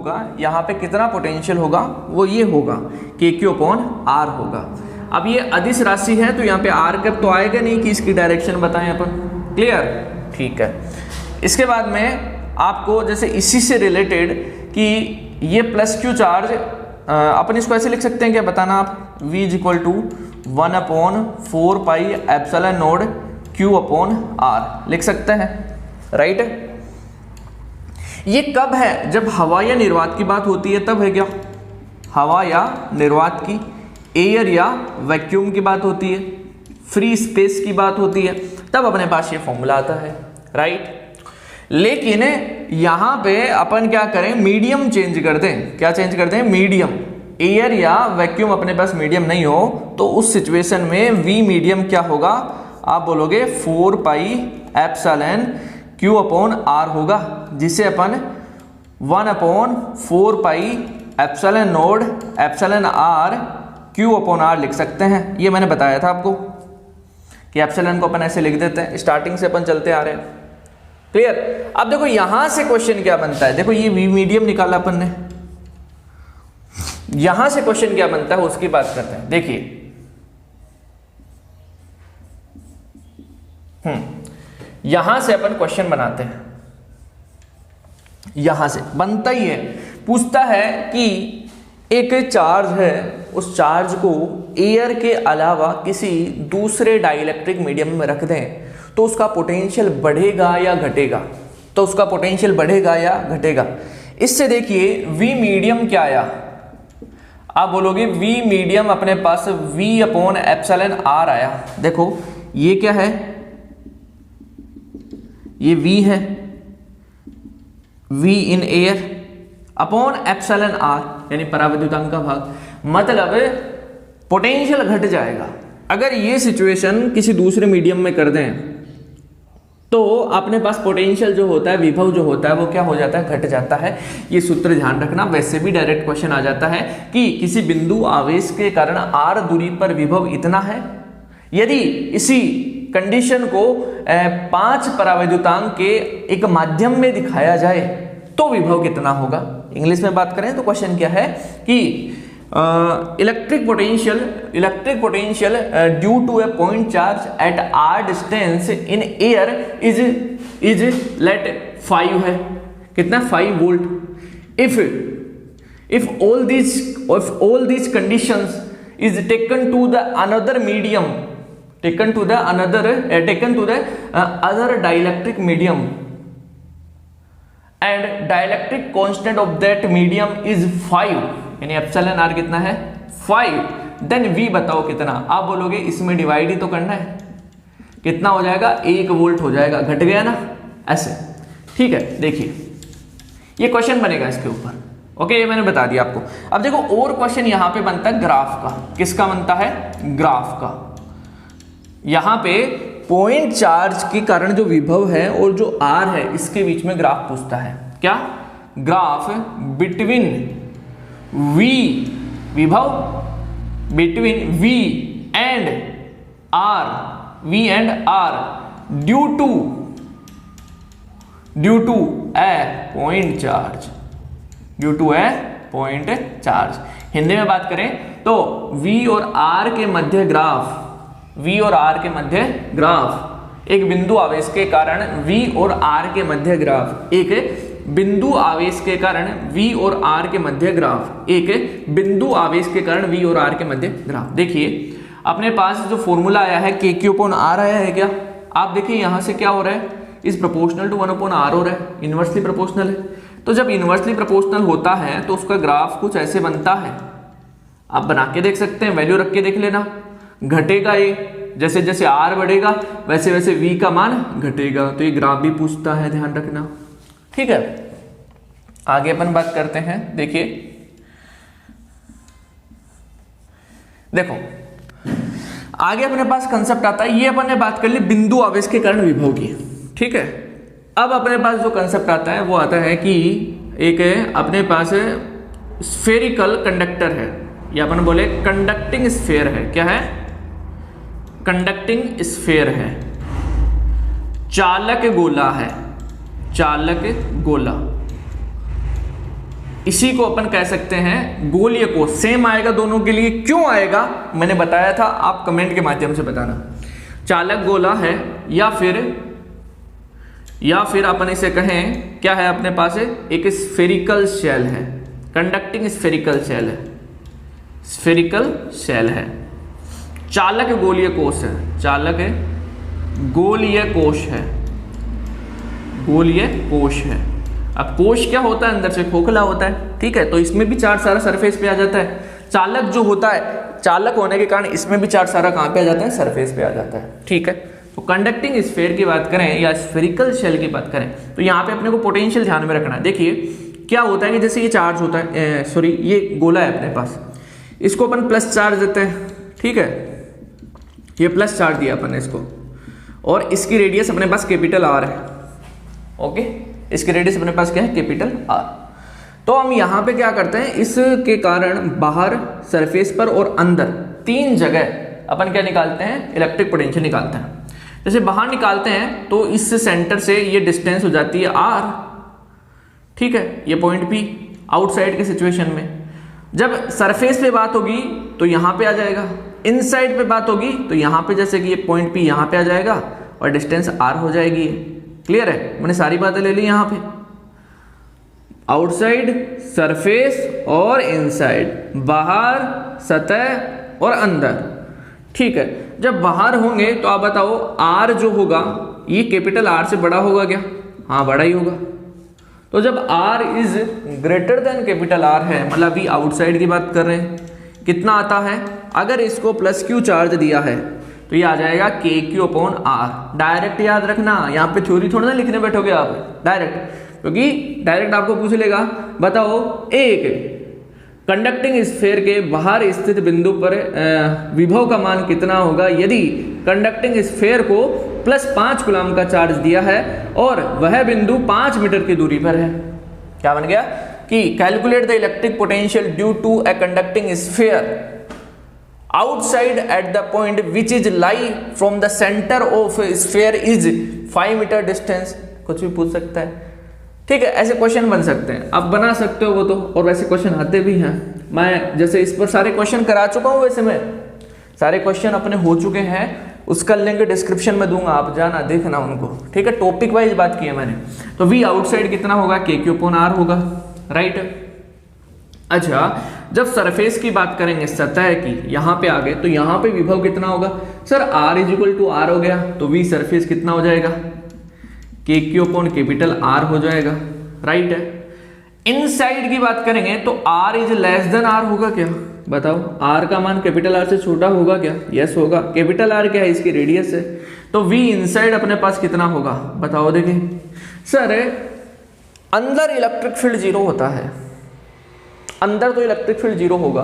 होगा, यहाँ पे कितना पोटेंशियल होगा, वो ये होगा KQ/R होगा। अब ये अदिश राशि है तो यहाँ पे R कब तो आएगा नहीं कि इसकी डायरेक्शन बताएं अपन, क्लियर, ठीक है। इसके बाद में आपको जैसे इसी से रिलेटेड कि ये प्लस Q चार्ज अपन इसको ऐसे लिख सकते हैं क्या, बताना आप, V = 1/4 pi epsilon node Q/R लिख सकते हैं, राइट। ये कब है, जब हवा या निर्वात की बात होती है तब है क्या, हवा या निर्वात की, एयर या वैक्यूम की बात होती है, फ्री स्पेस की बात होती है, तब अपने पास ये फॉर्मूला आता है, राइट। लेकिन यहां पे अपन क्या करें, मीडियम चेंज कर दें, क्या चेंज कर दें, मीडियम, एयर या वैक्यूम अपने पास मीडियम नहीं हो तो उस सिचुएशन में V मीडियम क्या होगा, आप बोलोगे 4 पाई एप्सिलॉन Q/R होगा, जिसे अपन 1/4 pi epsilon node epsilon R Q/R लिख सकते हैं। ये मैंने बताया था आपको कि एप्सिलॉन को अपन ऐसे लिख देते हैं, स्टार्टिंग से अपन चलते आ रहे हैं, क्लियर। अब देखो यहां से क्वेश्चन क्या बनता है, देखो ये V मीडियम निकाला अपन ने, यहां से क्वेश्चन क्या बनता है उसकी बात करते हैं। देखिए यहां से अपन क्वेश्चन बनाते हैं, यहां से बनता ही है, पूछता है कि एक चार्ज है, उस चार्ज को एयर के अलावा किसी दूसरे डाइलेक्ट्रिक मीडियम में रख दें तो उसका पोटेंशियल बढ़ेगा या घटेगा, तो उसका पोटेंशियल बढ़ेगा या घटेगा। इससे देखिए V मीडियम क्या आया, आप बोलोगे V मीडियम अपने पास V/एप्सिलॉन R आया। देखो ये क्या है, ये V है, V in air upon epsilon R यानी परावैद्युतांक का भाग, मतलब पोटेंशियल घट जाएगा। अगर ये सिचुएशन किसी दूसरे मीडियम में कर दें तो अपने पास पोटेंशियल जो होता है, विभव जो होता है वो क्या हो जाता है, घट जाता है। ये सूत्र ध्यान रखना। वैसे भी डायरेक्ट क्वेश्चन आ जाता है कि किसी बिंदु आवेश के कारण r दूरी पर विभव इतना है, यदि इसी कंडीशन को 5 परावैद्युतांक के एक माध्यम में दिखाया जाए तो विभव कितना होगा। इंग्लिश में बात करें तो क्वेश्चन क्या है कि electric potential due to a point charge at r distance in air is let 5 है, कितना 5 वोल्ट। If all these conditions is taken to the another medium, taken to the other dielectric medium and dielectric constant of that medium is 5, यानी epsilon R कितना है 5, then V बताओ कितना। आप बोलोगे इसमें डिवाइड ही तो करना है, कितना हो जाएगा 1 वोल्ट हो जाएगा, घट गया ना ऐसे, ठीक है। देखिए ये क्वेश्चन बनेगा इसके ऊपर, ओके, ये मैंने बता दिया आपको। अब देखो और क्वेश्चन यहां पे बनता है ग्राफ का, किसका बनता है, ग्राफ का। यहां पे पॉइंट चार्ज के कारण जो विभव है और जो R है इसके बीच में ग्राफ पूछता है, क्या, ग्राफ बिटवीन V, विभव between V and R due to a point charge, Hindi में बात करें तो V और R के मध्य ग्राफ, एक बिंदु आवेश के कारण V और R के मध्य ग्राफ, एक बिंदु आवेश के कारण V और R के मध्य ग्राफ, एक बिंदु आवेश के कारण V और R के मध्य ग्राफ। देखिए अपने पास जो फॉर्मूला आया है KQ/R आया है क्या, आप देखिए यहां से क्या हो रहा है, इज प्रोपोर्शनल टू 1/R हो रहा है, इनवर्सली प्रोपोर्शनल है। तो जब इनवर्सली प्रोपोर्शनल होता है तो उसका ग्राफ कुछ ऐसे बनता है, आप बना के देख सकते हैं, वैल्यू रख के देख लेना, घटेगा ये, जैसे जैसे R बढ़ेगा वैसे वैसे V का मान घटेगा, तो ये ग्राफ भी पूछता है, ध्यान रखना, ठीक है। आगे अपन बात करते हैं। देखिए देखो आगे अपने पास कंसेप्ट आता है, ये अपन ने बात कर ली बिंदु आवेश के कारण विभव की, ठीक है। अब अपने पास जो कंसेप्ट आता है वो आता है कि एक अपने पास स्फेरिकल कंडक्टर है, या अपन बोले कंडक्टिंग स्फेयर है, क्या है, कंडक्टिंग स्फेयर है, चालक गोला है, चालक गोला, इसी को अपन कह सकते हैं गोलीय कोष। सेम आएगा दोनों के लिए, क्यों आएगा मैंने बताया था, आप कमेंट के माध्यम से बताना। चालक गोला है या फिर अपन इसे कहें क्या है अपने पास है, एक स्फेरिकल शेल है, कंडक्टिंग स्फेरिकल शेल है, स्फेरिकल शेल है। चालक गोलीय कोष है, चालक गोलीय कोष है, गोलीय कोष है। अब कोष क्या होता है, अंदर से खोखला होता है, ठीक है, तो इसमें भी चार्ज सारा सरफेस पे आ जाता है। चालक जो होता है, चालक होने के कारण इसमें भी चार्ज सारा कहाँ पे आ जाता है, सरफेस पे आ जाता है, ठीक है। तो कंडक्टिंग स्फीयर की बात करें या स्फेरिकल शेल की बात करें तो यहाँ पे अपने को पोटेंशियल ध्यान में रखना है। देखिए क्या होता है कि जैसे ये चार्ज होता है, सॉरी ये गोला है अपने पास, इसको अपन प्लस चार्ज देते हैं, ठीक है, ये प्लस चार्ज दिया अपन ने इसको, और इसकी रेडियस अपने पास कैपिटल आर है, ओके, इसकी रेडियस अपने पास क्या है, कैपिटल आर। तो हम यहाँ पे क्या करते हैं, इसके कारण बाहर, सरफेस पर और अंदर तीन जगह अपन क्या निकालते हैं, इलेक्ट्रिक पोटेंशियल निकालते हैं। जैसे बाहर निकालते हैं तो इस सेंटर से ये डिस्टेंस हो जाती है आर, ठीक है, ये पॉइंट पी आउटसाइड के सिचुएशन में। जब सरफेस पे बात होगी तो यहाँ पे आ जाएगा, इनसाइड पे बात होगी तो यहाँ पे, जैसे कि ये पॉइंट पी यहाँ पे आ जाएगा और डिस्टेंस आर हो जाएगी। क्लियर है, मैंने सारी बातें ले ली यहाँ पे, आउटसाइड, सरफेस और इनसाइड, बाहर, सतह और अंदर, ठीक है। जब बाहर होंगे तो आप बताओ आर जो होगा ये कैपिटल आर से बड़ा होगा क्या, हाँ बड़ा ही होगा। तो जब R is greater than capital R है, मतलब अभी आउटसाइड की बात कर रहे हैं, कितना आता है, अगर इसको प्लस क्यू चार्ज दिया है तो ये आ जाएगा के क्यू अपॉन आर। डायरेक्ट याद रखना, यहाँ पे थ्योरी थोड़ा ना लिखने बैठोगे आप डायरेक्ट, क्योंकि डायरेक्ट आपको पूछ लेगा बताओ एक कंडक्टिंग स्फीयर के बाहर स्थित बिंदु पर विभव का मान कितना होगा यदि कंडक्टिंग स्फीयर को +5 कूलम का चार्ज दिया है और वह बिंदु 5 मीटर की दूरी पर है। क्या बन गया कि calculate the electric potential due to a conducting sphere outside at the point which is lie from the center of sphere is 5 metre distance. कुछ भी पूछ सकता है, ठीक है, ऐसे क्वेश्चन बन सकते हैं, आप बना सकते हो वो तो, और वैसे क्वेश्चन आते भी हैं। मैं जैसे इस पर सारे क्वेश्चन करा चुका हूँ, वैसे मैं सारे क्वेश्चन अपने हो चुके हैं, उसका लिंक डिस्क्रिप्शन में दूंगा, आप जाना देखना उनको, ठीक है। टॉपिक वाइज बात की है मैंने। तो वी आउटसाइड कितना होगा, के क्यू अपॉन आर होगा, राइट। अच्छा, जब सरफेस की बात करेंगे, सतह की, यहाँ पे आ गए तो यहाँ पे विभव कितना होगा, sir R equal to R हो गया, तो वी सरफेस कितना हो जाएगा, के क्यू अपॉन कैपिटल आर हो जाएगा, राइट है। इनसाइड की बात करेंगे तो R is less than R होगा क्या, बताओ, R का मान कैपिटल आर से छोटा होगा क्या, यस होगा। कैपिटल आर क्या है, इसकी रेडियस है, तो वी इनसाइड अपने पास कितना होगा, बताओ। देखिए सर अंदर इलेक्ट्रिक फील्ड 0 होता है, अंदर तो इलेक्ट्रिक फील्ड 0 होगा,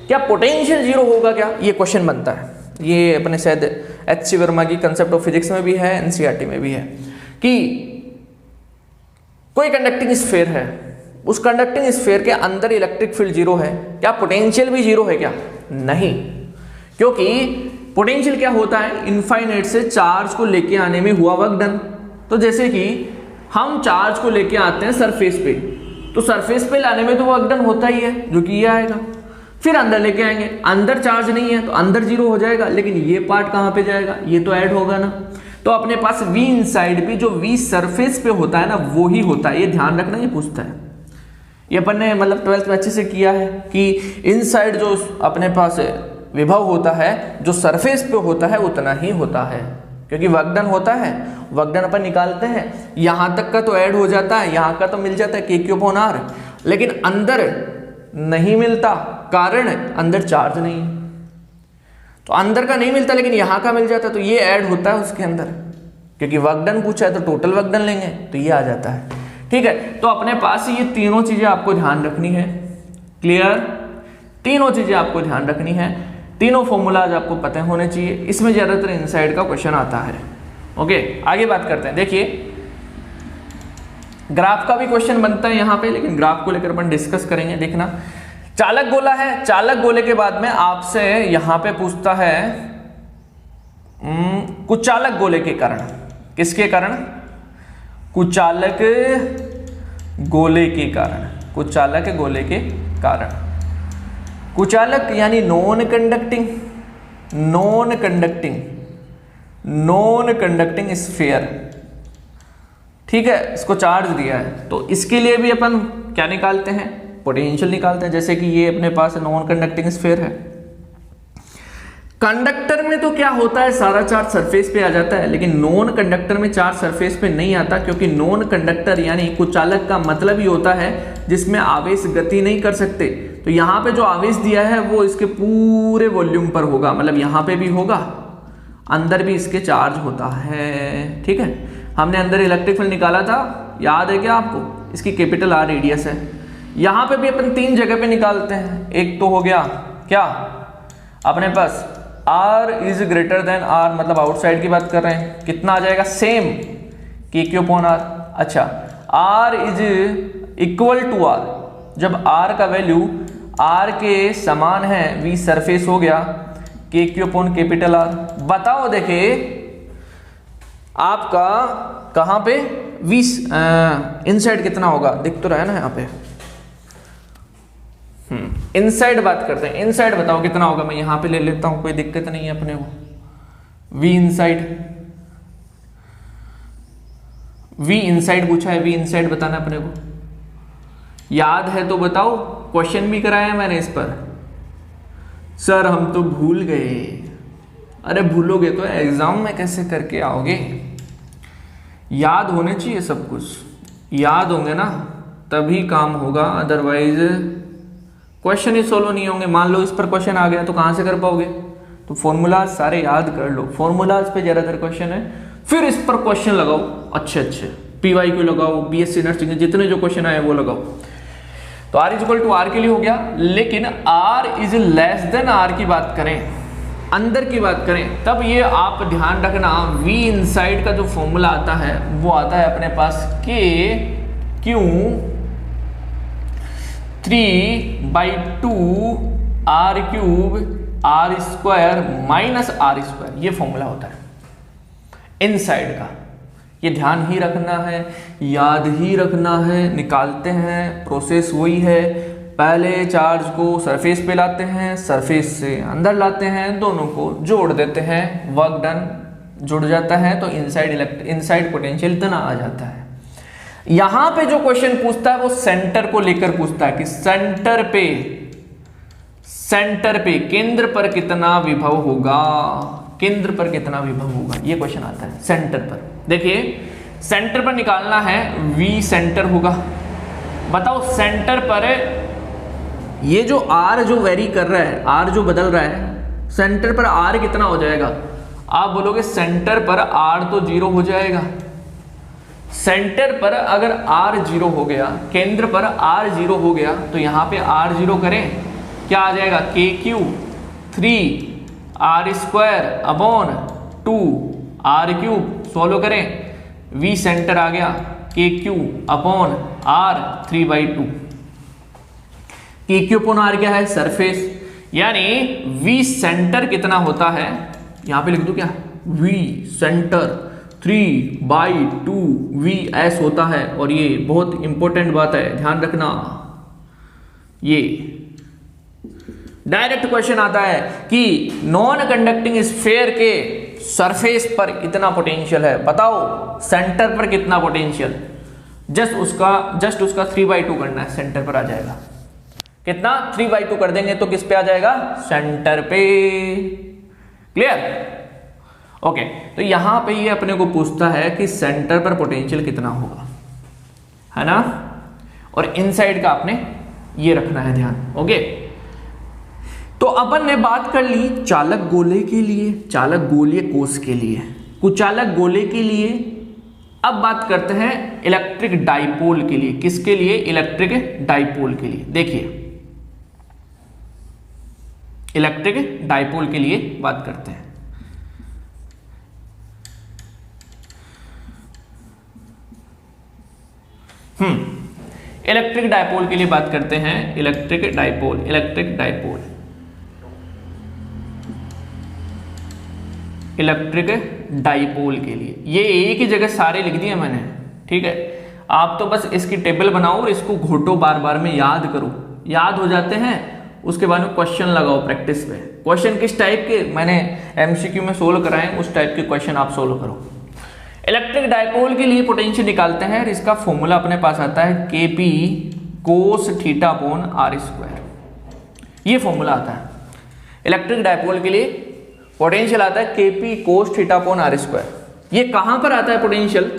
क्या पोटेंशियल 0 होगा क्या, ये क्वेश्चन बनता है। ये अपने शायद H.C. वर्मा की कंसेप्ट ऑफ फिजिक्स में भी है, NCERT में भी है, कि कोई कंडक्टिंग स्फीयर है, उस कंडक्टिंग स्फीयर के अंदर इलेक्ट्रिक फील्ड 0 है, क्या पोटेंशियल भी 0 है क्या, नहीं, क्योंकि पोटेंशियल क्या होता है, इनफाइनाइट से चार्ज को लेके आने में हुआ वर्क डन। तो जैसे कि हम चार्ज को लेके आते हैं सरफेस पे, तो सरफेस पे लाने में तो वर्क डन होता ही है, जो कि ये आएगा, फिर अंदर लेके आएंगे, अंदर चार्ज नहीं है तो अंदर 0 हो जाएगा, लेकिन ये पार्ट कहाँ पे जाएगा, ये तो ऐड होगा ना। तो अपने पास वी इनसाइड भी जो वी सरफेस पे होता है ना, वो ही होता है, ये ध्यान रखना, ये पूछता है, ये अपन ने मतलब 12th में अच्छे से किया है कि इनसाइड जो अपने पास विभव होता है, जो सरफेस पे होता है उतना ही होता है, क्योंकि वर्क डन होता है, वर्क डन अपन निकालते हैं, यहाँ तक का तो ऐड हो जाता है, यहाँ का तो मिल जाता है के क्यू अपॉन आर, लेकिन अंदर नहीं मिलता, कारण अंदर चार्ज नहीं है, तो अंदर का नहीं मिलता लेकिन यहाँ का मिल जाता है, तो ये ऐड होता है उसके अंदर, क्योंकि वर्क डन पूछा है तो टोटल वर्क डन लेंगे तो ये आ जाता है, ठीक है। तो अपने पास ये तीनों चीजें आपको ध्यान रखनी है, क्लियर, तीनों चीजें आपको ध्यान रखनी है, तीनों फॉर्मूलाज आपको पता होने चाहिए, इसमें ज्यादातर इनसाइड का क्वेश्चन आता है। ओके, आगे बात करते हैं। देखिए ग्राफ का भी क्वेश्चन बनता है यहाँ पे, लेकिन ग्राफ को लेकर अपन डिस्कस करेंगे। देखना, चालक गोला है, चालक गोले के बाद में आपसे यहाँ पे पूछता है कुचालक गोले के कारण, किसके कारण, कुचालक गोले के कारण, कुचालक गोले के कारण। कुचालक यानी non conducting, non conducting, non conducting sphere, ठीक है, इसको चार्ज दिया है तो इसके लिए भी अपन क्या निकालते हैं, पोटेंशियल निकालते हैं। जैसे कि ये अपने पास नॉन कंडक्टिंग स्फीयर है। कंडक्टर में तो क्या होता है, सारा चार्ज सरफेस पे आ जाता है, लेकिन नॉन कंडक्टर में चार्ज सरफेस पे नहीं आता, क्योंकि नॉन कंडक्टर यानी कुचालक का मतलब ही होता है जिसमें आवेश गति नहीं कर सकते। तो यहाँ पे जो आवेश दिया है वो इसके पूरे वॉल्यूम पर होगा, मतलब यहाँ पे भी होगा, अंदर भी इसके चार्ज होता है, ठीक है। हमने अंदर इलेक्ट्रिक फील्ड निकाला था, याद है क्या आपको, इसकी कैपिटल आर रेडियस है। यहाँ पे भी अपन 3 जगह पे निकालते हैं। एक तो हो गया क्या अपने पास R is greater than R, मतलब आउटसाइड की बात कर रहे हैं, कितना आ जाएगा, सेम KQ अपॉन R। अच्छा, R is equal to R, जब R का वैल्यू R के समान है, V सरफेस हो गया, KQ अपॉन कैपिटल R। बताओ देखे आपका कहां पे V इनसाइड कितना होगा, दिख तो रहा है ना यहाँ पे। इनसाइड बात करते हैं, इनसाइड बताओ कितना होगा, मैं यहां पे ले लेता हूं, कोई दिक्कत नहीं है अपने को। V इनसाइड, V इनसाइड पूछा है, V इनसाइड बताना अपने को, याद है तो बताओ, क्वेश्चन भी कराया मैंने इस पर। सर हम तो भूल गए। अरे भूलोगे तो एग्जाम में कैसे करके आओगे, याद होने चाहिए सब कुछ, याद होंगे ना तभी काम होगा, अदरवाइज क्वेश्चन ही सोल्व नहीं होंगे। मान लो इस पर क्वेश्चन आ गया तो कहां से कर पाओगे, तो फॉर्मूलाज सारे याद कर लो, फॉर्मूलाज पे ज्यादातर क्वेश्चन है, फिर इस पर क्वेश्चन लगाओ अच्छे अच्छे, PYQ लगाओ, BSc नर्सिंग जितने जो क्वेश्चन आए वो लगाओ। तो R is equal to R के लिए हो गया, लेकिन R is less than R की बात करें, अंदर की बात करें, तब ये आप ध्यान रखना, V इनसाइड का जो फॉर्मूला आता है वो आता है अपने पास KQ 3/2 R cube R square minus R square, ये फॉर्मूला होता है इनसाइड का। ये ध्यान ही रखना है, याद ही रखना है, निकालते हैं, प्रोसेस वही है, पहले चार्ज को सरफेस पे लाते हैं, सरफेस से अंदर लाते हैं, दोनों को जोड़ देते हैं, वर्क डन, जुड़ जाता है, तो इनसाइड पोटेंशियल इतना आ जाता है। यहां पे जो क्वेश्चन पूछता है वो सेंटर को लेकर पूछता है कि सेंटर पे केंद्र पर कितना विभव होगा, केंद्र पर कितना विभव होगा, ये क्वेश्चन आता है सेंटर पर। देखिए सेंटर पर निकालना है, V सेंटर होगा, बताओ सेंटर पर ये जो R जो वेरी कर रहा है, R जो बदल रहा है, सेंटर पर R कितना हो जाएगा, आप बोलोगे सेंटर पर R तो 0 हो जाएगा। सेंटर पर अगर R 0 हो गया, केंद्र पर R 0 हो गया, तो यहां पे R 0 करें, क्या आ जाएगा, KQ 3 R square upon 2 R cube, solve करें, V सेंटर आ गया, KQ upon R 3/2। KQ upon R क्या है, सरफेस, यानी V सेंटर कितना होता है, यहां पे लिख दो क्या, V सेंटर 3/2 VS होता है। और ये बहुत इंपॉर्टेंट बात है, ध्यान रखना, ये डायरेक्ट क्वेश्चन आता है कि नॉन कंडक्टिंग स्फीयर के सरफेस पर इतना पोटेंशियल है, बताओ सेंटर पर कितना पोटेंशियल, जस्ट उसका 3/2 करना है, सेंटर पर आ जाएगा कितना, 3/2 कर देंगे तो किस पे आ जाएगा, सेंटर पे। Clear, okay. तो यहां पे ये अपने को पूछता है कि सेंटर पर पोटेंशियल कितना होगा, है ना, और इनसाइड का आपने ये रखना है ध्यान, ओके। तो अपन ने बात कर ली चालक गोले के लिए, चालक गोलीय कोष के लिए, कुचालक गोले के लिए। अब बात करते हैं इलेक्ट्रिक डाइपोल के लिए, किसके लिए, इलेक्ट्रिक डाइपोल के लिए। देखिए इलेक्ट्रिक डाइपोल के लिए बात करते हैं। इलेक्ट्रिक डाइपोल के लिए बात करते हैं, electric dipole, electric dipole, electric dipole के लिए। ये एक ही जगह सारे लिख दिए मैंने, ठीक है। आप तो बस इसकी टेबल बनाओ और इसको घोटो, बार बार में याद करो, याद हो जाते हैं उसके बाद में क्वेश्चन लगाओ प्रैक्टिस पे। क्वेश्चन किस टाइप के मैंने एमसीक्यू में सोल्व कराए उस टाइप के क्वेश्चन आप सोल्व करो। इलेक्ट्रिक डायपोल के लिए पोटेंशियल निकालते हैं और इसका फॉर्मूला अपने पास आता है Kp cos theta upon r square, ये फॉर्मूला आता है। इलेक्ट्रिक डायपोल के लिए पोटेंशियल आता है Kp cos theta upon r square. ये कहां पर आता है पोटेंशियल?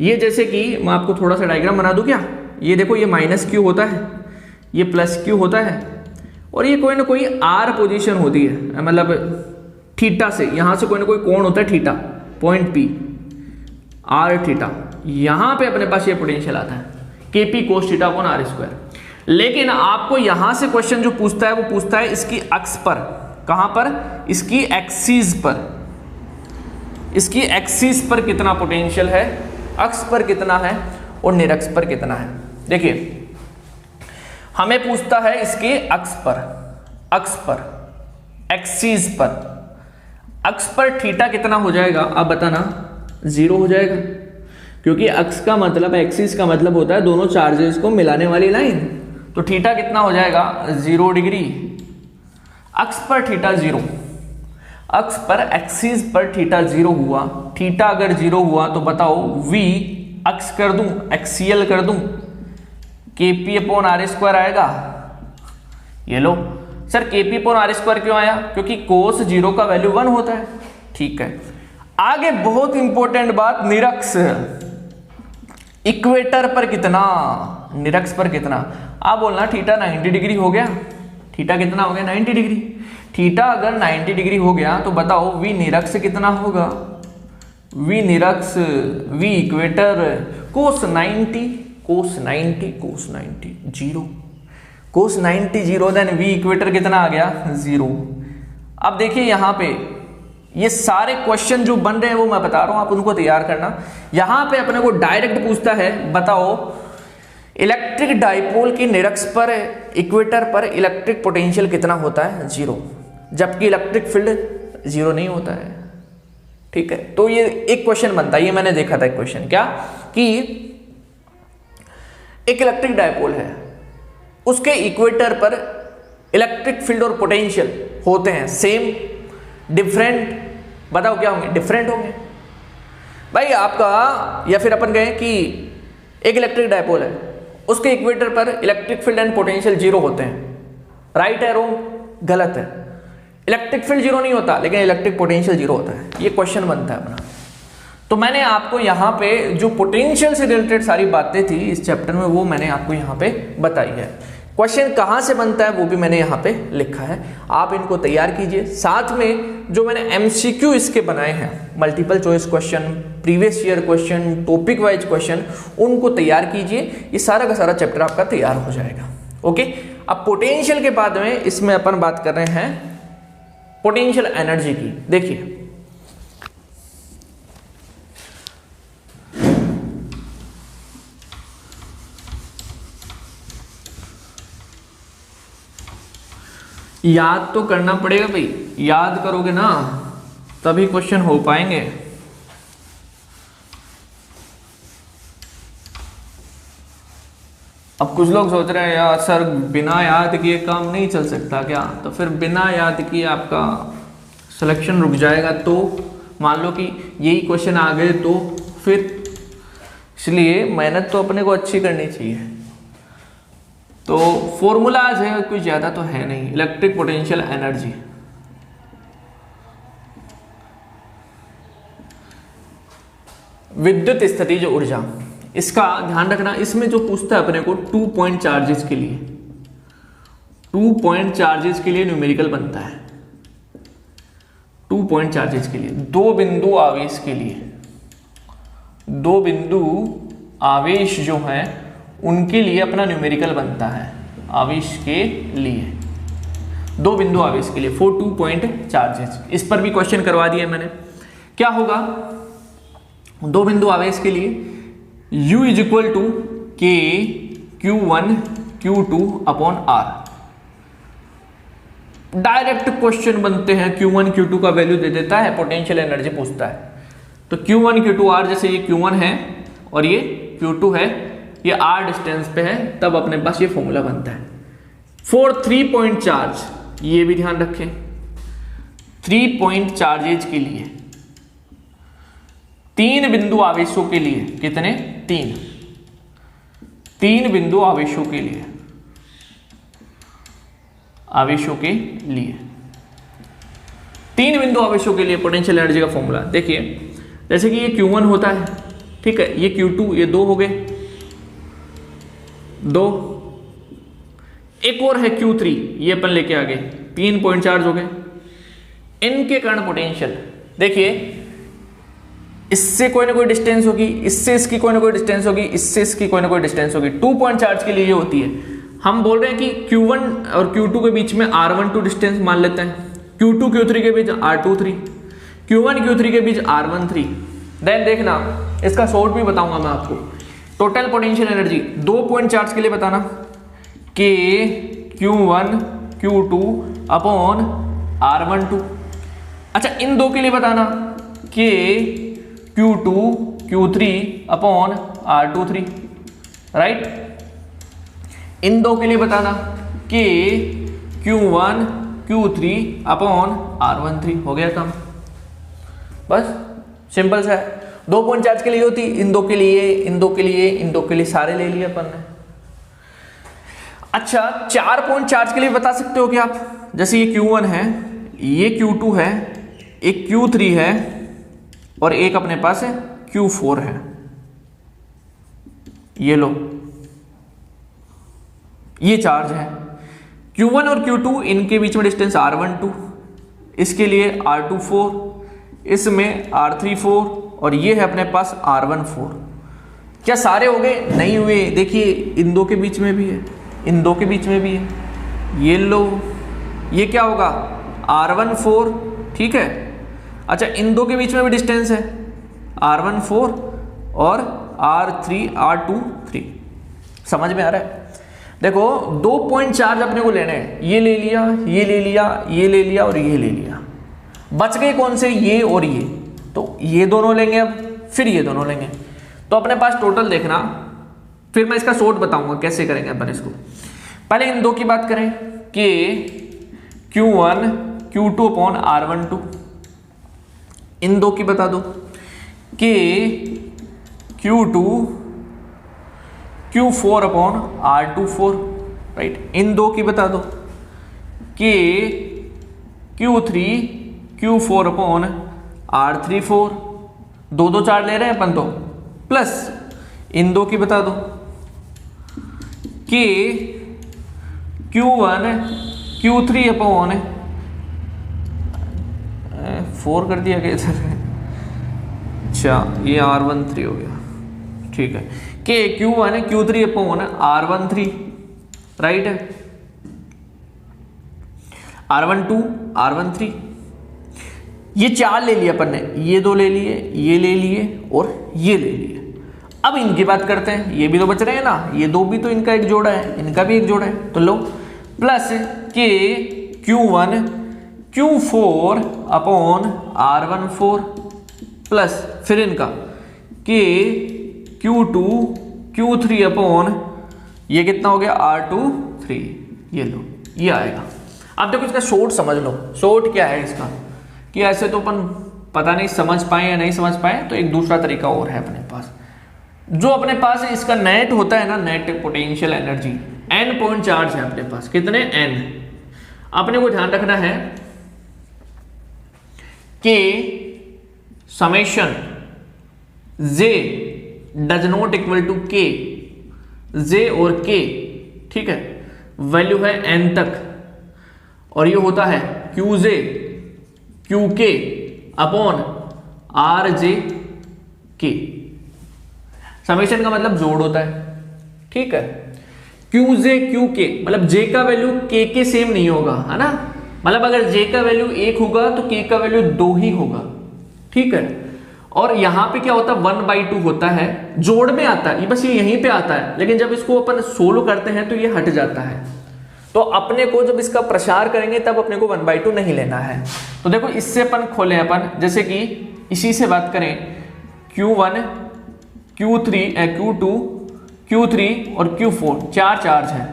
ये जैसे कि मैं आपको थोड़ा सा डायग्राम बना दूं क्या? ये देखो, ये माइनस क्यू होता है, ये प्लस क्यू होता है, और ये कोई ना कोई आर पोजीशन होती है, मतलब थीटा से यहां से कोई ना कोई कोण होता है theta, point P, R theta, यहां पे अपने पास ये पोटेंशियल आता है Kp cos theta upon r square. लेकिन आपको यहां से क्वेश्चन जो पूछता है वो पूछता है इसकी अक्ष पर, कहां पर? इसकी एक्सिस पर। इसकी एक्सिस पर कितना पोटेंशियल है, अक्ष पर कितना है और निरक्ष पर कितना है। देखिए हमें पूछता है इसके अक्ष पर, एक्सिस पर। अक्ष पर थीटा कितना हो जाएगा आप बताना? 0 हो जाएगा, क्योंकि अक्ष का मतलब, एक्सिस का मतलब होता है दोनों चार्जेस को मिलाने वाली लाइन। तो थीटा कितना हो जाएगा? 0 डिग्री। अक्ष पर थीटा 0, अक्ष पर एक्सिस पर थीटा 0 हुआ। थीटा अगर 0 हुआ तो बताओ v अक्ष कर दूं, एक्सियल कर दूं, Kp अपॉन r स्क्वायर आएगा। ये लो sir, Kp upon r square क्यों आया? क्योंकि cos 0 का वैल्यू 1 होता है। ठीक है, आगे बहुत इंपॉर्टेंट बात, निरक्ष। इक्वेटर पर कितना, निरक्ष पर कितना? आप बोलना थीटा 90 डिग्री हो गया। थीटा कितना हो गया? 90 डिग्री। थीटा अगर 90 डिग्री हो गया तो बताओ v निरक्ष कितना होगा? v निरक्ष, v equator, cos 90 0, cos 90 0, then v equator कितना आ गया? 0। अब देखिए यहां पे ये सारे क्वेश्चन जो बन रहे हैं वो मैं बता रहा हूं, आप उनको तैयार करना। यहां पे अपने को डायरेक्ट पूछता है, बताओ इलेक्ट्रिक डाइपोल की निरक्ष पर, इक्वेटर पर इलेक्ट्रिक पोटेंशियल कितना होता है? 0, जबकि इलेक्ट्रिक फील्ड 0 नहीं होता है। ठीक है, तो ये एक क्वेश्चन बनता है, ये मैंने देखा था एक क्वेश्चन, क्या कि एक इलेक्ट्रिक डाइपोल है, उसके इक्वेटर पर इलेक्ट्रिक फील्ड और पोटेंशियल होते हैं सेम, डिफरेंट, बताओ क्या होंगे? डिफरेंट होंगे भाई आपका। या फिर अपन कहें कि एक इलेक्ट्रिक डाइपोल है, उसके इक्वेटर पर इलेक्ट्रिक फील्ड एंड पोटेंशियल 0 होते हैं। राइट है, रॉन्ग? गलत है। इलेक्ट्रिक फील्ड 0 नहीं होता, लेकिन इलेक्ट्रिक पोटेंशियल 0 होता है। ये क्वेश्चन बनता है अपना। तो मैंने आपको यहाँ पे जो पोटेंशियल से रिलेटेड सारी बातें थी इस चैप्टर में, वो मैंने आपको यहाँ पे बताई है। क्वेश्चन कहाँ से बनता है वो भी मैंने यहाँ पे लिखा है, आप इनको तैयार कीजिए। साथ में जो मैंने एमसीक्यू इसके बनाए हैं, multiple choice question, previous year question, topic wise question, उनको तैयार कीजिए। ये सारा का सारा चैप्टर आपका तैयार हो जाएगा। ओके, अब पोटेंशियल के बाद में इसमें अपन बात कर रहे हैं पोटेंशियल एनर्जी की। देखिए याद तो करना पड़ेगा भाई, याद करोगे ना तभी क्वेश्चन हो पाएंगे। अब कुछ लोग सोच रहे हैं यार सर बिना याद किए काम नहीं चल सकता क्या? तो फिर बिना याद किए आपका सिलेक्शन रुक जाएगा। तो मान लो कि यही क्वेश्चन आ गए तो फिर, इसलिए मेहनत तो अपने को अच्छी करनी चाहिए। तो फॉर्मूलाज है, कुछ ज़्यादा तो है नहीं। इलेक्ट्रिक पोटेंशियल एनर्जी, विद्युत स्थितिज ऊर्जा, इसका ध्यान रखना। इसमें जो पूछता है अपने को 2 पॉइंट चार्जेस के लिए, 2 पॉइंट चार्जेस के लिए न्यूमेरिकल बनता है। 2 पॉइंट चार्जेस के लिए, 2 बिंदु आवेश के लिए, 2 बिंदु आवेश जो है उनके लिए अपना न्यूमेरिकल बनता है। आवेश के लिए 2 बिंदु आवेश के लिए, 2 पॉइंट चार्जेस, इस पर भी क्वेश्चन करवा दिया मैंने। क्या होगा 2 बिंदु आवेश के लिए? U is equal to K Q1 Q2 upon R। Direct question बनते हैं, Q1 Q2 का वैल्यू दे देता है, पोटेंशियल एनर्जी पूछता है। तो Q1 Q2 R, जैसे ये Q1 है और ये Q2 है, ये R डिस्टेंस पे है, तब अपने पास ये फॉर्मूला बनता है। फॉर 3 पॉइंट चार्ज, ये भी ध्यान रखें, 3 पॉइंट चार्जेज के लिए, 3 बिंदु आवेशों के लिए, कितने? 3 बिंदु आवेशों के लिए, आवेशों के लिए 3 बिंदु आवेशों के लिए पोटेंशियल एनर्जी का फॉर्मूला देखिए, जैसे कि ये Q1 होता है, ठीक है, ये Q2, ये 2 हो गए, 2, एक और है Q3, ये अपन लेके आ गए, 3 पॉइंट चार्ज हो गए। इनके कारण पोटेंशियल देखिए, इससे कोई ना कोई डिस्टेंस होगी, इससे इसकी कोई ना कोई डिस्टेंस होगी, इससे इसकी कोई ना कोई डिस्टेंस होगी। 2 पॉइंट चार्ज के लिए ये होती है। हम बोल रहे हैं कि Q1 और Q2 के बीच में R12 डिस्टेंस मान लेते हैं, Q2 Q3 के बीच R23, Q1 Q3 के बीच R13। देन देखना, इसका शॉर्ट भी बताऊंगा मैं आपको। Total potential energy 2 point charge के लिए बताना, K Q1 Q2 upon R12। अच्छा, इन दो के लिए बताना, K Q2 Q3 upon R23, right. इन दो के लिए बताना, K Q1 Q3 upon R13। हो गया काम, बस सिंपल सा है। 2 पॉइंट चार्ज के लिए होती, इन दो के लिए, इन दो के लिए, इन दो के लिए, सारे ले लिए अपन ने। अच्छा, 4 पॉइंट चार्ज के लिए बता सकते हो कि आप, जैसे ये Q1 है, ये Q2 है, एक Q3 है और एक अपने पास है Q4 है। ये लो, ये चार्ज है। Q1 और Q2 इनके बीच में डिस्टेंस R12, इसके लिए R24, इसमें R34 और ये है अपने पास R14। क्या सारे हो गए? नहीं हुए। देखिए, इन दो के बीच में भी है, इन दो के बीच में भी है। ये लो, ये क्या होगा? R14, ठीक है। अच्छा, इन दो के बीच में भी डिस्टेंस है R14 और R23। समझ में आ रहा है? देखो, 2 पॉइंट चार्ज अपने को लेने हैं। ये ले लिया, ये ले लिया, ये ले लिया और ये ले लिया। बच गए कौन से? ये और ये। तो ये दोनों लेंगे अब, फिर ये दोनों लेंगे। तो अपने पास टोटल देखना, फिर मैं इसका शॉर्ट बताऊंगा कैसे करेंगे अपन इसको। पहले इन दो की बात करें कि Q1 Q2 अपॉन R12। इन दो की बता दो कि Q2 Q4 upon R24, right. इन दो की बता दो कि Q3 Q4 अपॉन R34। दो चार्ज ले रहे हैं अपन तो, प्लस इन दो की बता दो कि Q1 Q3 अपॉन 4 कर दिया गया इधर। अच्छा, ये R13 हो गया, ठीक है। कि Q1 Q3 upon R13, right है। R12 R13, ये 4 ले लिए अपन ने, ये 2 ले लिए, ये ले लिए और ये ले लिए। अब इनकी बात करते हैं, ये भी तो बच रहे हैं ना, ये 2 भी तो इनका एक जोड़ा है, इनका भी एक जोड़ा है। तो लो, प्लस के Q1 Q4 upon R14, plus फिर इनका के Q2 Q3 अपॉन ये कितना हो गया R23। ये लो, ये आएगा। अब देखो इसका शॉर्ट समझ लो। शॉर्ट क्या है इसका, कि ऐसे तो अपन पता नहीं समझ पाए या नहीं समझ पाए, तो एक दूसरा तरीका और है अपने पास। जो अपने पास है, इसका नेट होता है ना, net potential energy, n point charge है अपने पास। कितने? n। अपने को ध्यान रखना है कि summation j does not equal to k, j और k, ठीक है, वैल्यू है n तक, और ये होता है qj qk upon rjk। Summation का मतलब जोड़ होता है, ठीक है। qj qk मतलब j का वैल्यू k के सेम नहीं होगा, है ना। मतलब अगर j का वैल्यू 1 होगा तो k का वैल्यू 2 ही होगा, ठीक है। और यहां पे क्या होता है, 1/2 होता है, जोड़ में आता है, ये बस ये यहीं पे आता है। लेकिन जब इसको अपन सोलो करते हैं तो ये हट जाता है। तो अपने को जब इसका प्रसार करेंगे तब अपने को 1/2 नहीं लेना है। तो देखो, इससे अपन खोले अपन, जैसे कि इसी से बात करें, Q1 Q3 Q2 Q3 और Q4 चार चार्ज है।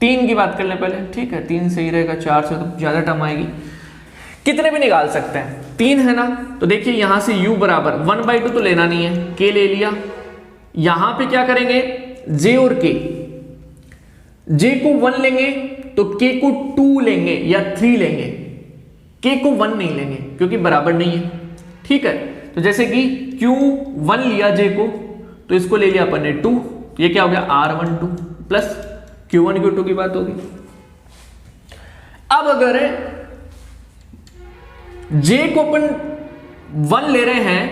3 की बात कर लें पहले, ठीक है 3 सही रहेगा, 4 से तो ज्यादा टर्म आएगी। कितने भी निकाल सकते हैं, 3 है ना, तो देखिए यहां से u बराबर 1/2 तो लेना नहीं है, k ले लिया। यहां पे क्या करेंगे, j और k, j को 1 लेंगे तो k को 2 लेंगे या 3 लेंगे, k को 1 नहीं लेंगे क्योंकि बराबर नहीं है, ठीक है। तो जैसे कि q1 लिया j को, तो इसको ले लिया अपन ने 2, ये क्या हो गया r12 प्लस q1 q2 की बात होगी। अब अगर j को अपन 1 ले रहे हैं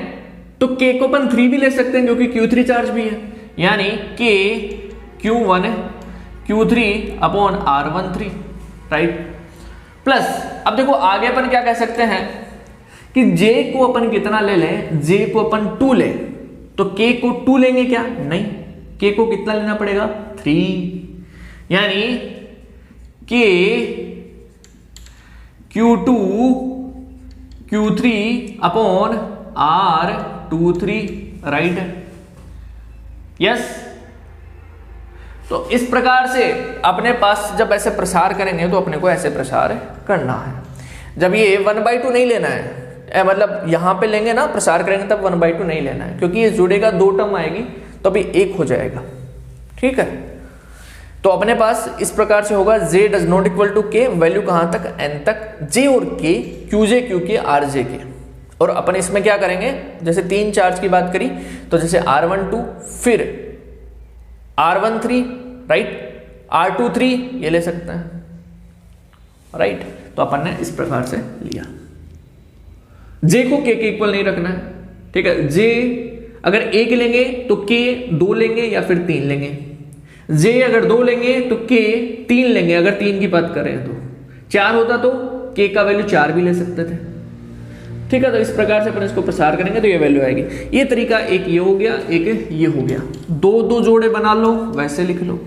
तो k को अपन 3 भी ले सकते हैं क्योंकि q3 चार्ज भी है, यानी k q1 q3 upon r13, right. Plus अब देखो आगे अपन क्या कह सकते हैं कि j को अपन कितना ले लें, j को अपन 2 ले, तो k को 2 लेंगे क्या, नहीं, k को कितना लेना पड़ेगा 3, यानी k q2 Q3 upon R23, right है, यस। तो इस प्रकार से अपने पास जब ऐसे प्रसार करेंगे तो अपने को ऐसे प्रसार करना है। जब ये 1/2 नहीं लेना है, मतलब यहां पे लेंगे ना प्रसार करेंगे तब 1/2 नहीं लेना है, क्योंकि ये जुड़ेगा 2 टर्म आएगी तो अभी 1 हो जाएगा, ठीक है। तो अपने पास इस प्रकार से होगा j does not equal to k, value कहां तक, n तक, j और k qj qk rj के। और अपन इसमें क्या करेंगे, जैसे 3 चार्ज की बात करी तो जैसे r12 फिर r13, राइट, r23 ये ले सकते हैं, राइट। तो अपन ने इस प्रकार से लिया। j को k के इक्वल नहीं रखना है, ठीक है। j अगर 1 लेंगे तो k 2 लेंगे या फिर 3 लेंगे, j अगर 2 लेंगे तो k 3 लेंगे, अगर 3 की बात करें तो 4 होता तो k का वैल्यू 4 भी ले सकते थे, ठीक है। तो इस प्रकार से अपन इसको प्रसार करेंगे तो ये वैल्यू आएगी। ये तरीका एक ये हो गया, एक ये हो गया, 2 जोड़े बना लो वैसे लिख लो,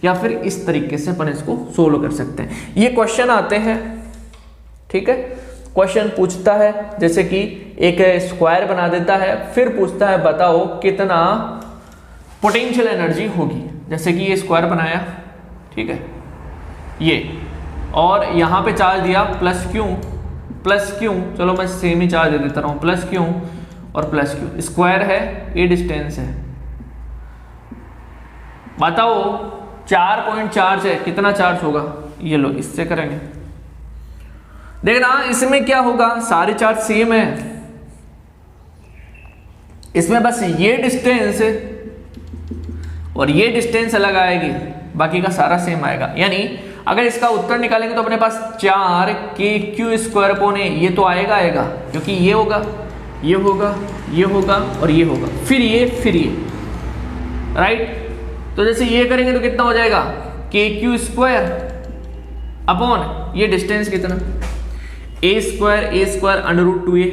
या फिर इस तरीके से अपन इसको सोल्व कर सकते हैं। ये क्वेश्चन आते हैं, ठीक है, क्वेश्चन पूछता है जैसे कि एक स्क्वायर बना देता है, फिर पूछता है बताओ कितना पोटेंशियल एनर्जी होगी। जैसे कि ये स्क्वायर बनाया, ठीक है, ये, और यहां पे चार्ज दिया प्लस क्यू, चलो मैं सेम ही चार्ज दे देता हूं, प्लस क्यू और प्लस क्यू, स्क्वायर है, ये डिस्टेंस है, बताओ 4 पॉइंट चार्ज है, कितना चार्ज होगा, ये लो इससे करेंगे। देखना इसमें क्या होगा, सारे चार्ज सेम है, इसमें बस ये डिस्टेंस और ये डिस्टेंस अलग आएगी, बाकी का सारा सेम आएगा। यानी अगर इसका उत्तर निकालेंगे तो अपने पास 4kq² ये तो आएगा, क्योंकि ये होगा, ये होगा, ये होगा और ये होगा, फिर ये, राइट। तो जैसे ये करेंगे तो कितना हो जाएगा, kq² अपॉन ये डिस्टेंस कितना, a² √2a,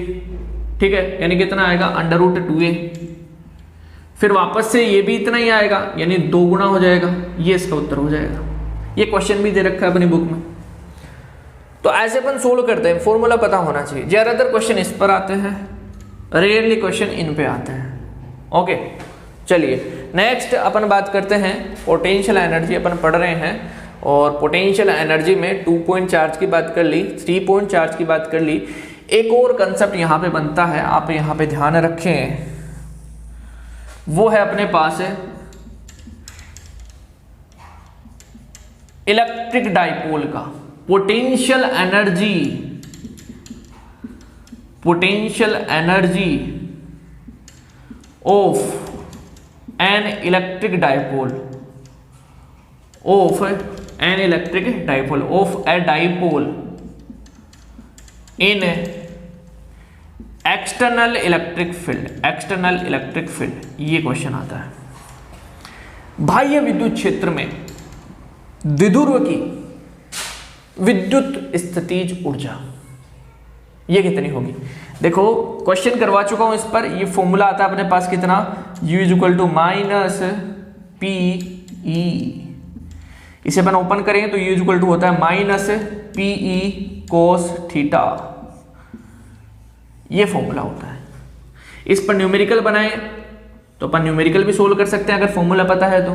ठीक है, यानी कितना आएगा √2a, फिर वापस से ये भी इतना ही आएगा, यानी 2 गुना हो जाएगा, ये इसका उत्तर हो जाएगा। ये क्वेश्चन भी दे रखा है अपनी बुक में, तो ऐसे अपन सोल्व करते हैं, फॉर्मूला पता होना चाहिए। ज्यादातर क्वेश्चन इस पर आते हैं, रेयरली क्वेश्चन इन पे आते हैं। ओके, चलिए नेक्स्ट अपन बात करते हैं पोटेंशियल एनर्जी। अपन पढ़ रहे हैं और पोटेंशियल एनर्जी में 2 पॉइंट चार्ज की बात कर ली, 3 पॉइंट चार्ज की बात कर ली। एक और कंसेप्ट यहाँ पे बनता है, आप यहाँ पे ध्यान रखें, वो है अपने पास इलेक्ट्रिक डाइपोल का potential energy of an electric dipole of a dipole in external electric field. ये क्वेश्चन आता है। बाह्य विद्युत क्षेत्र में द्विध्रुव की विद्युत स्थितिज ऊर्जा ये कितनी होगी। देखो क्वेश्चन करवा चुका हूं इस पर, ये फॉर्मूला आता है अपने पास कितना, U = -PE। इसे अपन ओपन करेंगे तो U होता है -PE cos थीटा, ये फॉर्मूला होता है। इस पर न्यूमेरिकल बनाए तो अपन न्यूमेरिकल भी सोल्व कर सकते हैं अगर फॉर्मूला पता है तो।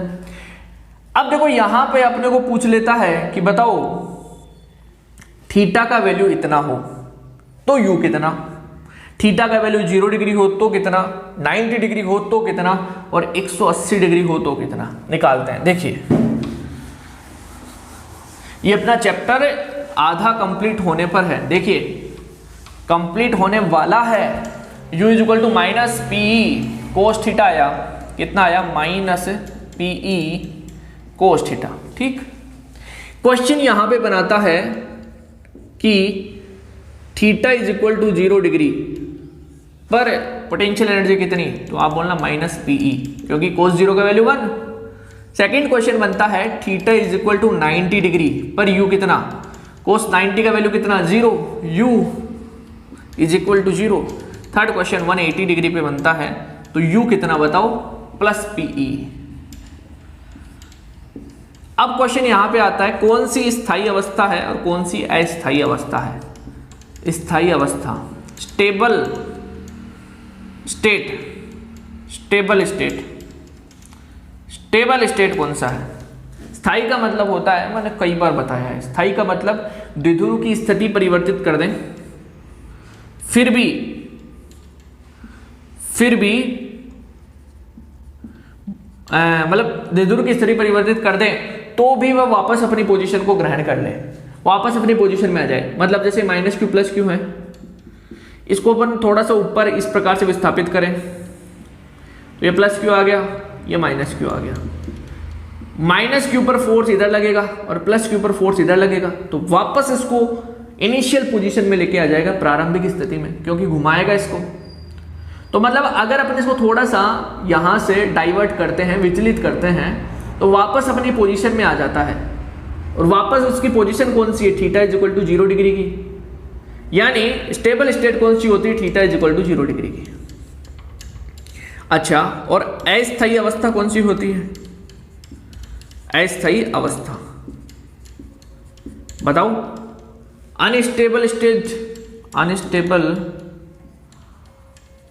अब देखो यहां पे अपने को पूछ लेता है कि बताओ थीटा का वैल्यू इतना हो तो यू कितना, थीटा का वैल्यू 0 डिग्री हो तो कितना, 90 डिग्री हो तो कितना, और 180 डिग्री हो तो कितना। निकालते हैं। देखिए ये अपना चैप्टर आधा कंप्लीट होने पर है। देखिए कंप्लीट होने वाला है। u is equal to minus PE cos theta आया, कितना आया, माइनस पीई कोस थीटा। ठीक, क्वेश्चन यहां पे बनाता है कि theta is equal to 0 degree पर पोटेंशियल एनर्जी कितनी, तो आप बोलना माइनस पीई, क्योंकि कोस 0 का वैल्यू 1। सेकेंड क्वेश्चन बनता है theta is equal to 90 degree पर यू कितना, कोस 90 का वैल्यू कितना, 0, U is equal to 0। Third question 180 degree पे बनता है तो यू कितना बताओ, प्लस पीई। अब क्वेश्चन यहां पे आता है कौन सी स्थायी अवस्था है और कौन सी अस्थायी अवस्था है। स्थायी अवस्था, stable state, stable state, stable state कौन सा है। स्थायी का मतलब होता है, मैंने कई बार बताया है, स्थायी का मतलब द्विध्रुव की स्थिति परिवर्तित कर दें फिर भी मतलब द्विध्रुव की स्थिति परिवर्तित कर दें तो भी वह वापस अपनी पोजीशन को ग्रहण कर ले, वापस अपनी पोजीशन में आ जाए। मतलब जैसे माइनस क्यू प्लस क्यू है, इसको अपन थोड़ा सा ऊपर इस प्रकार से विस्थापित करें तो ये प्लस क्यू आ गया, ये माइनस क्यू आ गया। माइनस क्यू पर फोर्स इधर लगेगा और प्लस क्यू पर फोर्स इधर लगेगा, तो वापस इसको इनिशियल पोजीशन में लेके आ जाएगा, प्रारंभिक स्थिति में, क्योंकि घुमाएगा इसको। तो मतलब अगर अपन इसको थोड़ा सा यहां से डाइवर्ट करते हैं, विचलित करते हैं, तो वापस अपनी पोजीशन में आ जाता है। और वापस उसकी पोजीशन कौन सी है, theta is equal to 0 degree की। यानी स्टेबल स्टेट कौन सी होती है, theta is equal to 0 degree की। अच्छा, और अस्थायी अवस्था कौन सी होती है, अस्थायी अवस्था बताओ। अनस्टेबल स्टेट, अनस्टेबल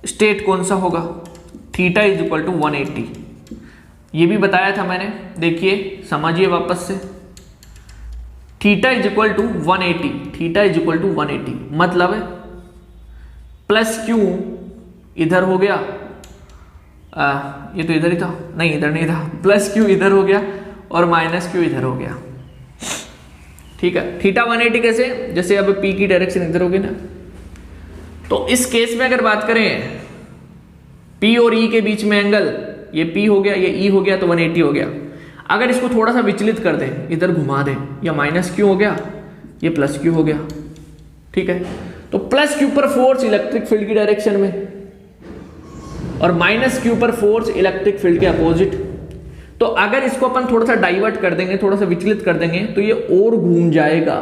स्टेट कौन सा होगा, थीटा इज इक्वल टू 180। ये भी बताया था मैंने, देखिए समझिए वापस से। Theta is equal to 180, theta is equal to 180 मतलब प्लस क्यू इधर हो गया, ये तो इधर ही था, नहीं इधर नहीं था, प्लस क्यू इधर हो गया और माइनस क्यू इधर हो गया। ठीक है, थीटा 180 कैसे, जैसे अब पी की डायरेक्शन इधर होगी ना, तो इस केस में अगर बात करें पी और ई के बीच में एंगल, ये पी हो गया, ये ई हो गया, तो 180 हो गया। अगर इसको थोड़ा सा विचलित कर दें, इधर घुमा दें, या माइनस क्यू हो गया, ये प्लस क्यू हो गया। ठीक है, तो प्लस क्यू पर फोर्स इलेक्ट्रिक फील्ड की डायरेक्शन में और माइनस क्यू पर फोर्स इलेक्ट्रिक फील्ड के अपोजिट। तो अगर इसको अपन थोड़ा सा डाइवर्ट कर देंगे, थोड़ा सा विचलित कर देंगे, तो ये और घूम जाएगा।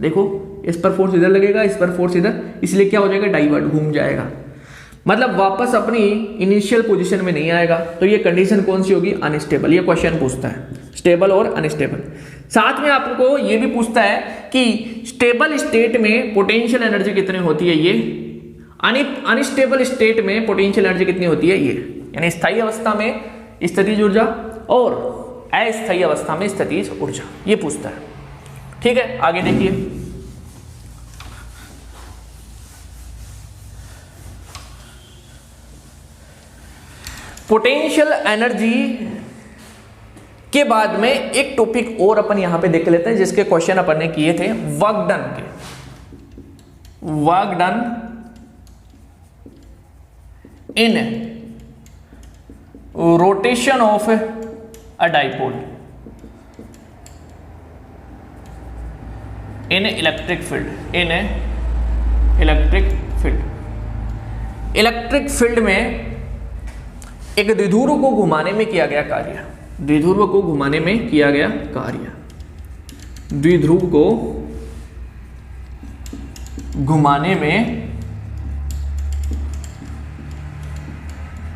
देखो इस पर फोर्स इधर लगेगा, इस पर फोर्स इधर, इसलिए क्या हो जाएगा, डाइवर्ट, घूम जाएगा, मतलब वापस अपनी इनिशियल पोजीशन में नहीं आएगा। तो ये कंडीशन कौन सी होगी, अनस्टेबल। ये क्वेश्चन पूछता है स्टेबल और अनस्टेबल। साथ में आपको ये भी पूछता है कि स्टेबल स्टेट में पोटेंशियल एनर्जी कितनी होती है, ये अनस्टेबल स्टेट में पोटेंशियल एनर्जी कितनी होती है, ये यानी स्थायी अवस्था में स्थितिज ऊर्जा और अस्थायी अवस्था में स्थितिज ऊर्जा, ये पूछता है। ठीक है, आगे देखिए। पोटेंशियल एनर्जी के बाद में एक टॉपिक और अपन यहां पे देख लेते हैं, जिसके क्वेश्चन अपन ने किए थे वर्क डन के। Work done in rotation of a dipole in electric field, in electric field. Electric field में एक द्विध्रुव को घुमाने में किया गया कार्य, द्विध्रुव को घुमाने में किया गया कार्य, द्विध्रुव को घुमाने में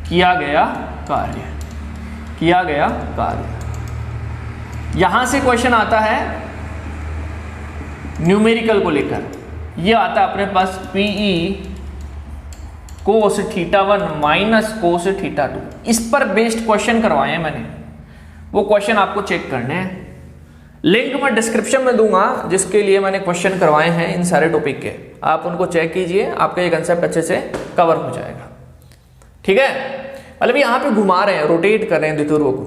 किया गया कार्य, किया गया कार्य। यहां से क्वेश्चन आता है न्यूमेरिकल को लेकर, यह आता है अपने पास पीई कोस θ1 माइनस कोस θ2, इस पर बेस्ड क्वेश्चन करवाए हैं मैंने, वो क्वेश्चन आपको चेक करने हैं। लिंक मैं डिस्क्रिप्शन में दूंगा जिसके लिए मैंने क्वेश्चन करवाए हैं इन सारे टॉपिक के, आप उनको चेक कीजिए, आपका ये कंसेप्ट अच्छे से कवर हो जाएगा। ठीक है, मतलब यहाँ पे घुमा रहे हैं, रोटेट कर रहे हैं द्विध्रुव को,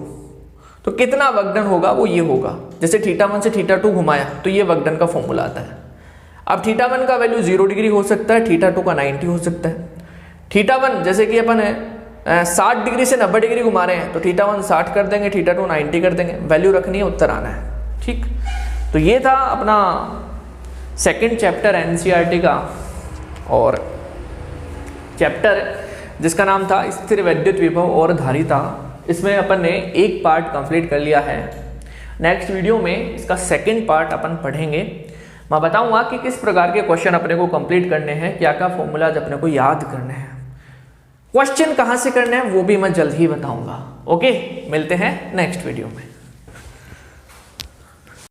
तो कितना वक्डन होगा वो ये होगा। जैसे θ1 से θ2 घुमाया तो ये वक्डन का फॉर्मूला आता है। अब θ1 का वैल्यू 0 डिग्री हो सकता है, θ2 का 90 हो सकता है। θ1 जैसे कि अपन है 60 डिग्री से 90 डिग्री घुमा रहे हैं तो θ1 60 कर देंगे, θ2 90 कर देंगे, वैल्यू रखनी है, उत्तर आना है। ठीक, तो ये था अपना सेकंड चैप्टर एनसीईआरटी का, और चैप्टर जिसका नाम था स्थिर वैद्युत विभव और धारिता। इसमें अपन ने एक पार्ट कंप्लीट कर लिया है। नेक्स्ट वीडियो में इसका सेकंड पार्ट अपन पढ़ेंगे। मैं बताऊंगा कि किस प्रकार के क्वेश्चन अपने को कंप्लीट करने हैं, क्या क्या फॉर्मूलाज अपने को याद करने हैं, क्वेश्चन कहाँ से करने हैं वो भी मैं जल्द ही बताऊंगा। ओके, मिलते हैं नेक्स्ट वीडियो में।